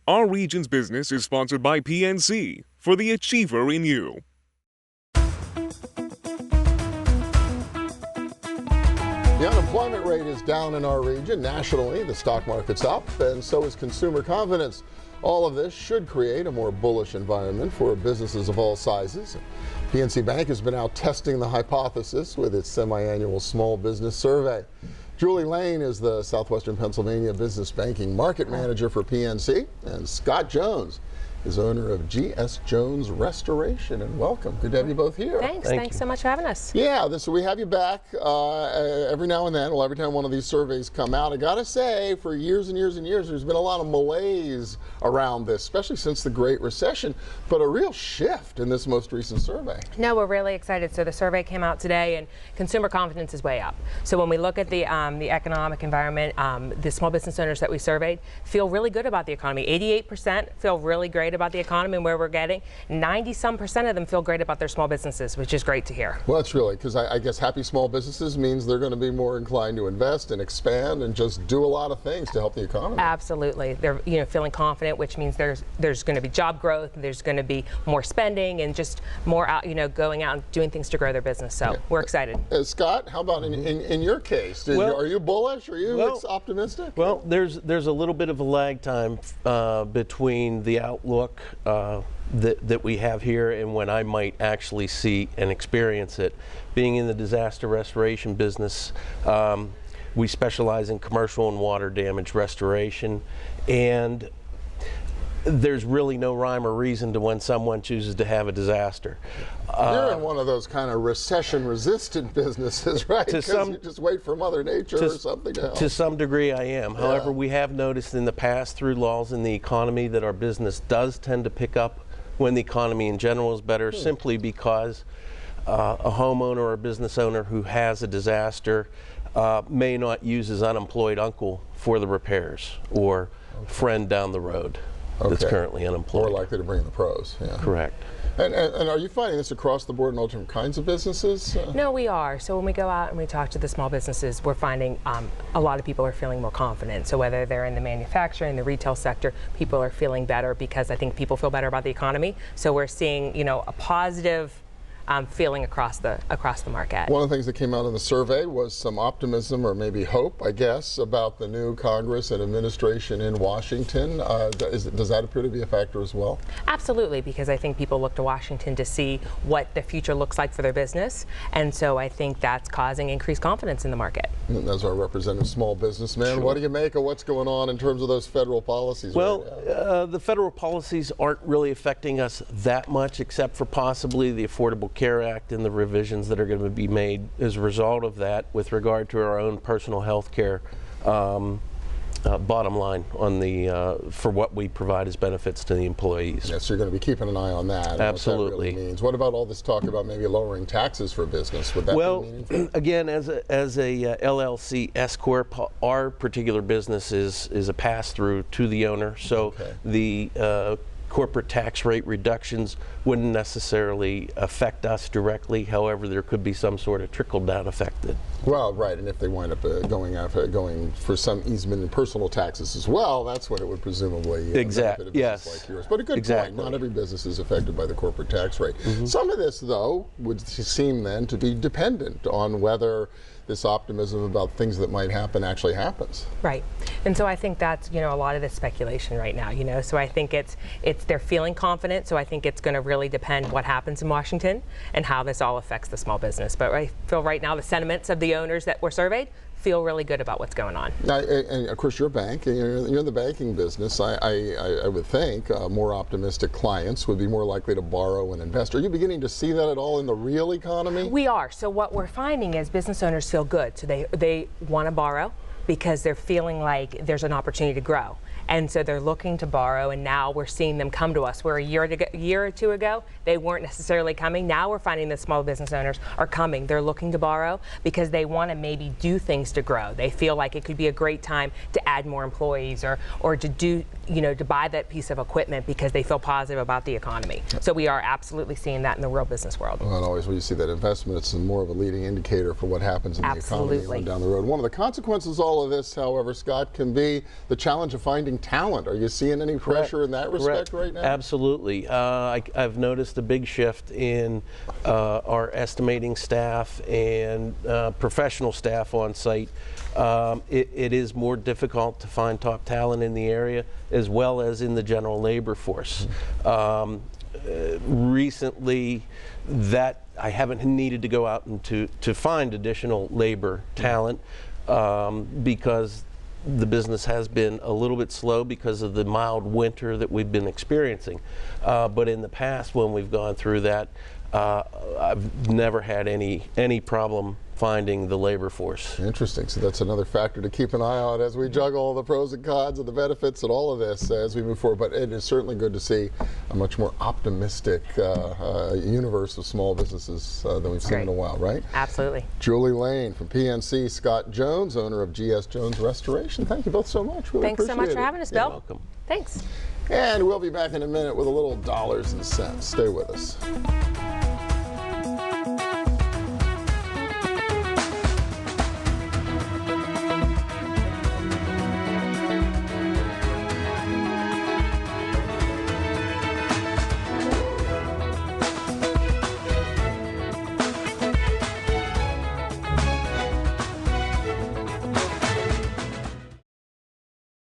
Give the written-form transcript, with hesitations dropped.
Our region's business is sponsored by PNC for the achiever in you. The unemployment rate is down in our region. Nationally, the stock market's up, and so is consumer confidence. All of this should create a more bullish environment for businesses of all sizes. PNC Bank has been out testing the hypothesis with its semi-annual small business survey. Julie Lane is the Southwestern Pennsylvania Business Banking Market Manager for PNC, and Scott Jones is owner of GS Jones Reestoration. And welcome. Good to have you both here. Thanks so much for having us. Yeah, we have you back every now and then. Well, every time one of these surveys come out, I gotta say, for years and years and years, there's been a lot of malaise around this, especially since the Great Recession, but a real shift in this most recent survey. No, we're really excited. So the survey came out today, and consumer confidence is way up. So when we look at the economic environment, the small business owners that we surveyed feel really good about the economy. 88% feel really great about the economy and where we're getting. 90-some% of them feel great about their small businesses, which is great to hear. Well, that's really, because I guess happy small businesses means they're going to be more inclined to invest and expand and just do a lot of things to help the economy. Absolutely. They're feeling confident, which means there's going to be job growth, there's going to be more spending, and just more out, going out and doing things to grow their business. So we're excited. Scott, how about in your case? Are you bullish? Are you optimistic? Well, there's a little bit of a lag time between the outlook that we have here and when I might actually see and experience it. Being in the disaster restoration business, we specialize in commercial and water damage restoration, and there's really no rhyme or reason to when someone chooses to have a disaster. You're in one of those kind of recession-resistant businesses, right? Because you just wait for Mother Nature or something else. To some degree, I am. However, we have noticed in the past through laws in the economy that our business does tend to pick up when the economy in general is better, simply because a homeowner or a business owner who has a disaster may not use his unemployed uncle for the repairs, or friend down the road that's currently unemployed. More likely to bring the pros. Yeah. Correct. And are you finding this across the board in all different kinds of businesses? No, we are. So when we go out and we talk to the small businesses, we're finding a lot of people are feeling more confident. So whether they're in the manufacturing, the retail sector, people are feeling better because I think people feel better about the economy. So we're seeing, a positive feeling across the market. One of the things that came out in the survey was some optimism, or maybe hope, I guess, about the new Congress and administration in Washington. Does that appear to be a factor as well? Absolutely, because I think people look to Washington to see what the future looks like for their business, and so I think that's causing increased confidence in the market. And as our representative small businessman, what do you make of what's going on in terms of those federal policies? Well, the federal policies aren't really affecting us that much, except for possibly the Affordable Care Act and the revisions that are going to be made as a result of that with regard to our own personal health care bottom line on the for what we provide as benefits to the employees. Yes, so you're going to be keeping an eye on that. Absolutely. What that really means. What about all this talk about maybe lowering taxes for business? Would that be meaningful? Again, as a LLC S corp, our particular business is a pass-through to the owner. So the corporate tax rate reductions wouldn't necessarily affect us directly. However, there could be some sort of trickle-down effect. Well, right, and if they wind up going for some easement in personal taxes as well, that's what it would presumably benefit a business like yours. But a good point. Not every business is affected by the corporate tax rate. Some of this, though, would seem then to be dependent on whether this optimism about things that might happen actually happens. Right, and so I think that's a lot of the speculation right now. So I think it's they're feeling confident. So I think it's going to really depend what happens in Washington and how this all affects the small business. But I feel right now the sentiments of the owners that were surveyed feel really good about what's going on. Now, and of course, your bank, you're in the banking business. I would think more optimistic clients would be more likely to borrow and invest. Are you beginning to see that at all in the real economy? We are. So what we're finding is business owners feel good. So they want to borrow because they're feeling like there's an opportunity to grow. And so they're looking to borrow, and now we're seeing them come to us. Where a year or two ago, they weren't necessarily coming. Now we're finding that small business owners are coming. They're looking to borrow because they want to maybe do things to grow. They feel like it could be a great time to add more employees or to do, to buy that piece of equipment because they feel positive about the economy. So we are absolutely seeing that in the real business world. Well, and always when you see that investment, it's more of a leading indicator for what happens in the economy on down the road. One of the consequences of all of this, however, Scott, can be the challenge of finding find talent. Are you seeing any pressure in that respect right now? Absolutely. I've noticed a big shift in our estimating staff and professional staff on site. It is more difficult to find top talent in the area, as well as in the general labor force. Recently, that I haven't needed to go out and to find additional labor talent because the business has been a little bit slow because of the mild winter that we've been experiencing. But in the past, when we've gone through that, I've never had any problem finding the labor force. Interesting. So that's another factor to keep an eye on as we juggle all the pros and cons and the benefits and all of this as we move forward. But it is certainly good to see a much more optimistic universe of small businesses than we've seen in a while, right? Absolutely. Julie Lane from PNC, Scott Jones, owner of GS Jones Restoration. Thank you both so much. Really Thanks so much for having us, Bill. You're welcome. Thanks. And we'll be back in a minute with a little dollars and cents. Stay with us.